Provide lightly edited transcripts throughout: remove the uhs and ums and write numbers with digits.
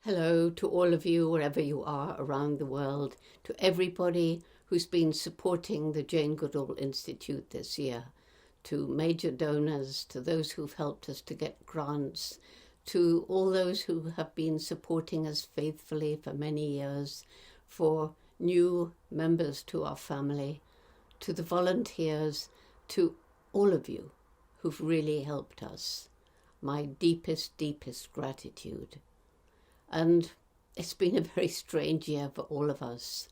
Hello to all of you, wherever you are around the world, to everybody who's been supporting the Jane Goodall Institute this year, to major donors, to those who've helped us to get grants, to all those who have been supporting us faithfully for many years, for new members to our family, to the volunteers, to all of you who've really helped us. My deepest, deepest gratitude. And it's been a very strange year for all of us.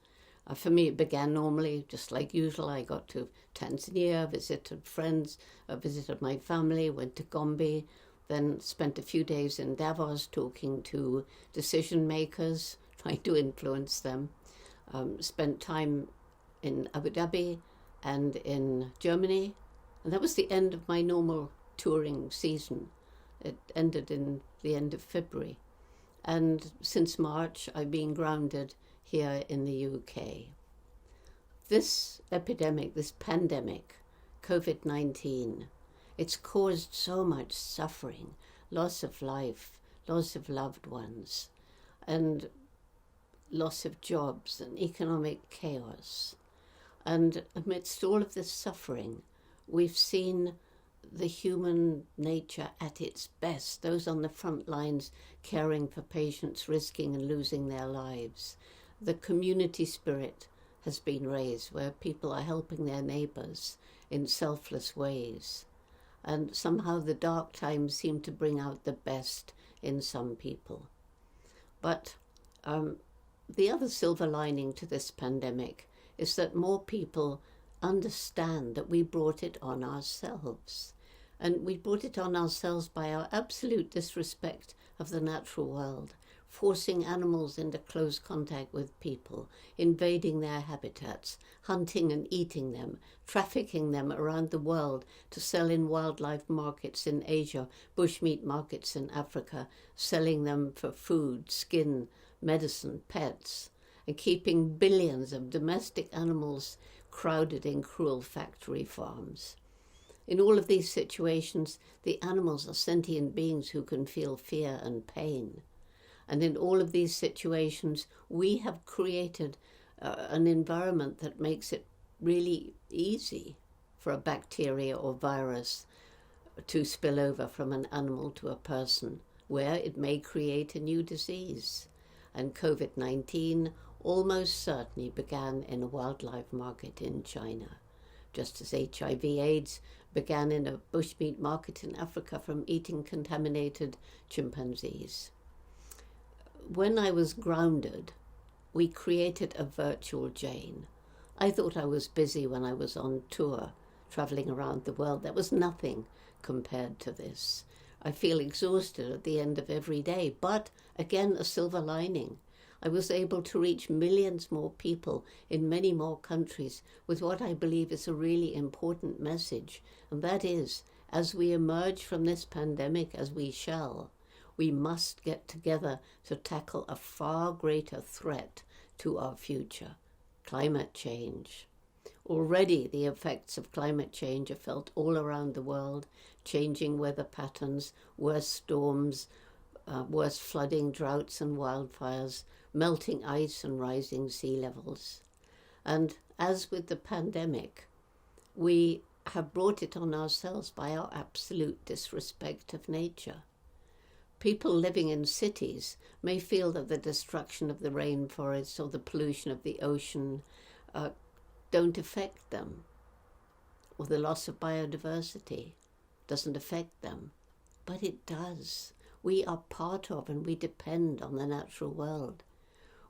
For me, it began normally, just like usual. I got to Tanzania, visited friends, visited my family, went to Gombe, then spent a few days in Davos talking to decision makers, trying to influence them. Spent time in Abu Dhabi and in Germany. And that was the end of my normal touring season. It ended in the end of February. And since March, I've been grounded here in the UK. This epidemic, this pandemic, COVID-19, it's caused so much suffering, loss of life, loss of loved ones, and loss of jobs and economic chaos. And amidst all of this suffering, we've seen the human nature at its best, those on the front lines caring for patients, risking and losing their lives. The community spirit has been raised, where people are helping their neighbours in selfless ways. And somehow the dark times seem to bring out the best in some people. But the other silver lining to this pandemic is that more people understand that we brought it on ourselves. And we brought it on ourselves by our absolute disrespect of the natural world, forcing animals into close contact with people, invading their habitats, hunting and eating them, trafficking them around the world to sell in wildlife markets in Asia, bushmeat markets in Africa, selling them for food, skin, medicine, pets, and keeping billions of domestic animals crowded in cruel factory farms. In all of these situations, the animals are sentient beings who can feel fear and pain. And in all of these situations, we have created an environment that makes it really easy for a bacteria or virus to spill over from an animal to a person, where it may create a new disease. And COVID-19 almost certainly began in a wildlife market in China, just as HIV/AIDS began in a bushmeat market in Africa from eating contaminated chimpanzees. When I was grounded, we created a virtual Jane. I thought I was busy when I was on tour, traveling around the world. That was nothing compared to this. I feel exhausted at the end of every day, but again, a silver lining. I was able to reach millions more people in many more countries with what I believe is a really important message, and that is, as we emerge from this pandemic, as we shall, we must get together to tackle a far greater threat to our future, climate change. Already the effects of climate change are felt all around the world, changing weather patterns, worse storms, worse flooding, droughts and wildfires, melting ice and rising sea levels. And as with the pandemic, we have brought it on ourselves by our absolute disrespect of nature. People living in cities may feel that the destruction of the rainforests or the pollution of the ocean don't affect them, or the loss of biodiversity doesn't affect them, but it does. We are part of and we depend on the natural world.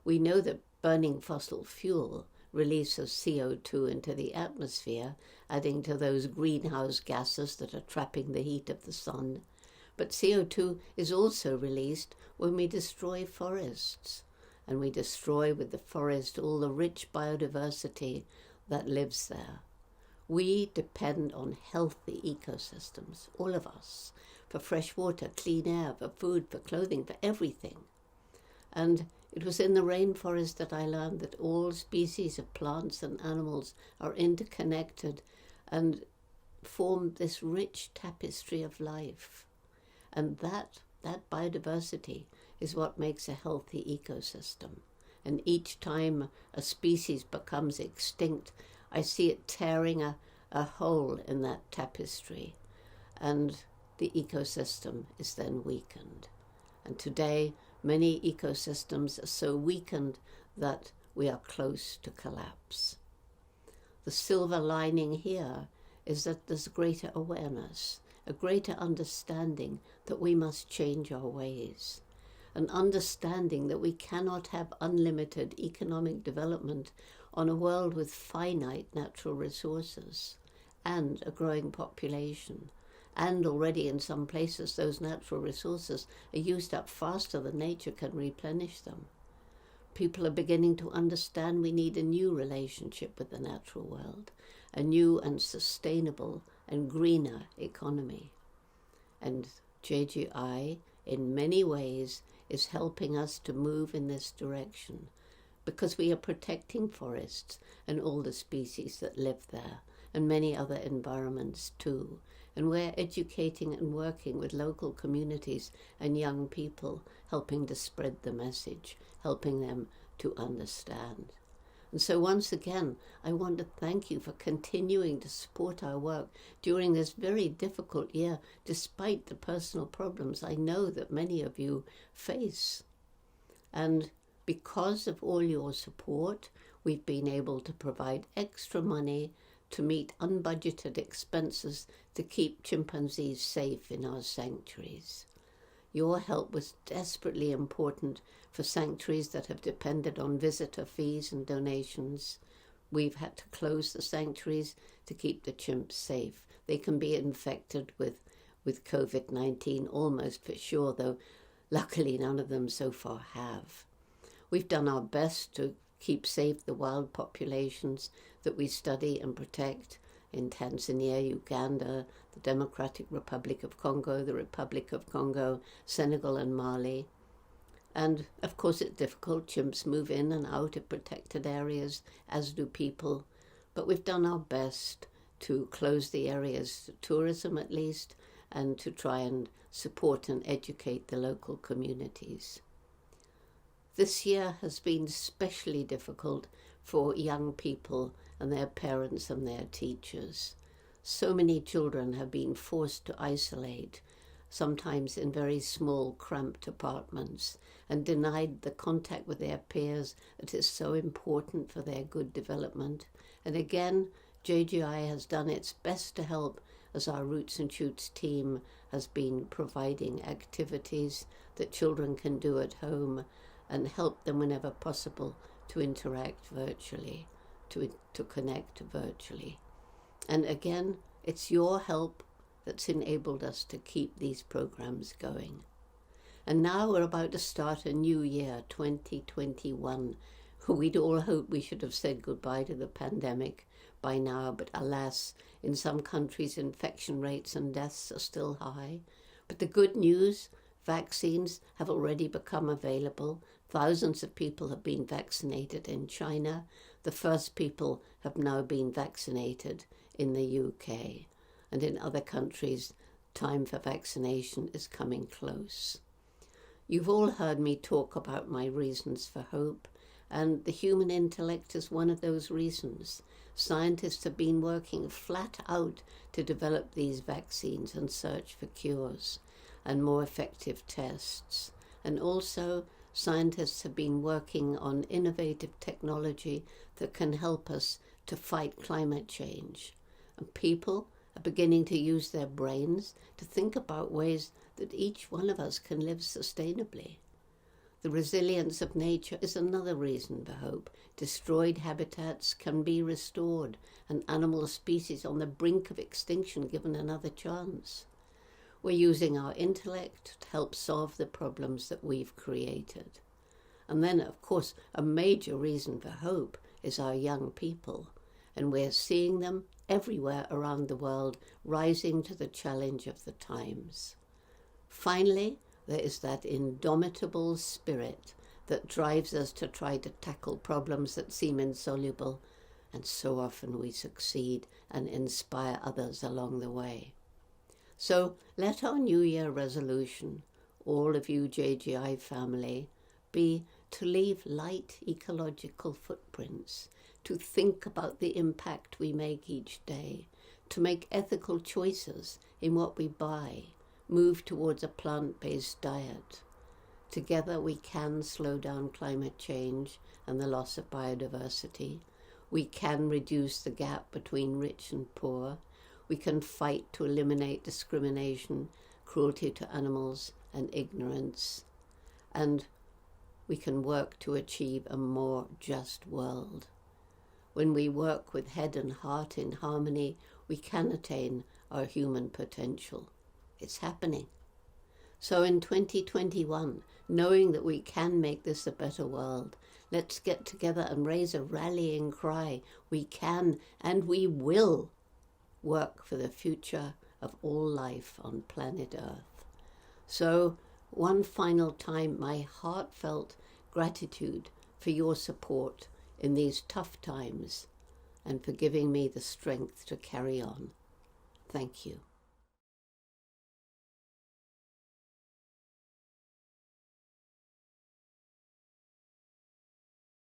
We know that burning fossil fuel releases CO2 into the atmosphere, adding to those greenhouse gases that are trapping the heat of the sun. But CO2 is also released when we destroy forests, and we destroy with the forest all the rich biodiversity that lives there. We depend on healthy ecosystems, all of us, for fresh water, clean air, for food, for clothing, for everything. And it was in the rainforest that I learned that all species of plants and animals are interconnected and form this rich tapestry of life. And that that biodiversity is what makes a healthy ecosystem. And each time a species becomes extinct, I see it tearing a hole in that tapestry, and the ecosystem is then weakened. And today, many ecosystems are so weakened that we are close to collapse. The silver lining here is that there's greater awareness, a greater understanding that we must change our ways, an understanding that we cannot have unlimited economic development on a world with finite natural resources and a growing population. And already in some places, those natural resources are used up faster than nature can replenish them. People are beginning to understand we need a new relationship with the natural world, a new and sustainable and greener economy. And JGI, in many ways, is helping us to move in this direction, because we are protecting forests and all the species that live there, and many other environments too. And we're educating and working with local communities and young people, helping to spread the message, helping them to understand. And so once again, I want to thank you for continuing to support our work during this very difficult year, despite the personal problems I know that many of you face. And because of all your support, we've been able to provide extra money to meet unbudgeted expenses to keep chimpanzees safe in our sanctuaries. Your help was desperately important for sanctuaries that have depended on visitor fees and donations. We've had to close the sanctuaries to keep the chimps safe. They can be infected with COVID-19 almost for sure, though luckily none of them so far have. We've done our best to keep safe the wild populations that we study and protect in Tanzania, Uganda, the Democratic Republic of Congo, the Republic of Congo, Senegal and Mali. And of course it's difficult. Chimps move in and out of protected areas, as do people. But we've done our best to close the areas to tourism at least, and to try and support and educate the local communities. This year has been especially difficult for young people and their parents and their teachers. So many children have been forced to isolate, sometimes in very small, cramped apartments, and denied the contact with their peers that is so important for their good development. And again, JGI has done its best to help, as our Roots and Shoots team has been providing activities that children can do at home and help them whenever possible to interact virtually, to connect virtually. And again, it's your help that's enabled us to keep these programs going. And now we're about to start a new year, 2021. We'd all hoped we should have said goodbye to the pandemic by now, but alas, in some countries infection rates and deaths are still high. But the good news, vaccines have already become available. Thousands of people have been vaccinated in China. The first people have now been vaccinated in the UK. And in other countries, time for vaccination is coming close. You've all heard me talk about my reasons for hope, and the human intellect is one of those reasons. Scientists have been working flat out to develop these vaccines and search for cures and more effective tests. And also, scientists have been working on innovative technology that can help us to fight climate change. And people are beginning to use their brains to think about ways that each one of us can live sustainably. The resilience of nature is another reason for hope. Destroyed habitats can be restored, and animal species on the brink of extinction given another chance. We're using our intellect to help solve the problems that we've created. And then, of course, a major reason for hope is our young people, and we're seeing them everywhere around the world rising to the challenge of the times. Finally, there is that indomitable spirit that drives us to try to tackle problems that seem insoluble, and so often we succeed and inspire others along the way. So let our New Year resolution, all of you JGI family be to leave light ecological footprints, to think about the impact we make each day, to make ethical choices in what we buy, move towards a plant-based diet. Together we can slow down climate change and the loss of biodiversity. We can reduce the gap between rich and poor. We can fight to eliminate discrimination, cruelty to animals, and ignorance. And we can work to achieve a more just world. When we work with head and heart in harmony, we can attain our human potential. It's happening. So in 2021, knowing that we can make this a better world, let's get together and raise a rallying cry. We can and we will work for the future of all life on planet Earth. So, one final time, my heartfelt gratitude for your support in these tough times and for giving me the strength to carry on. Thank you.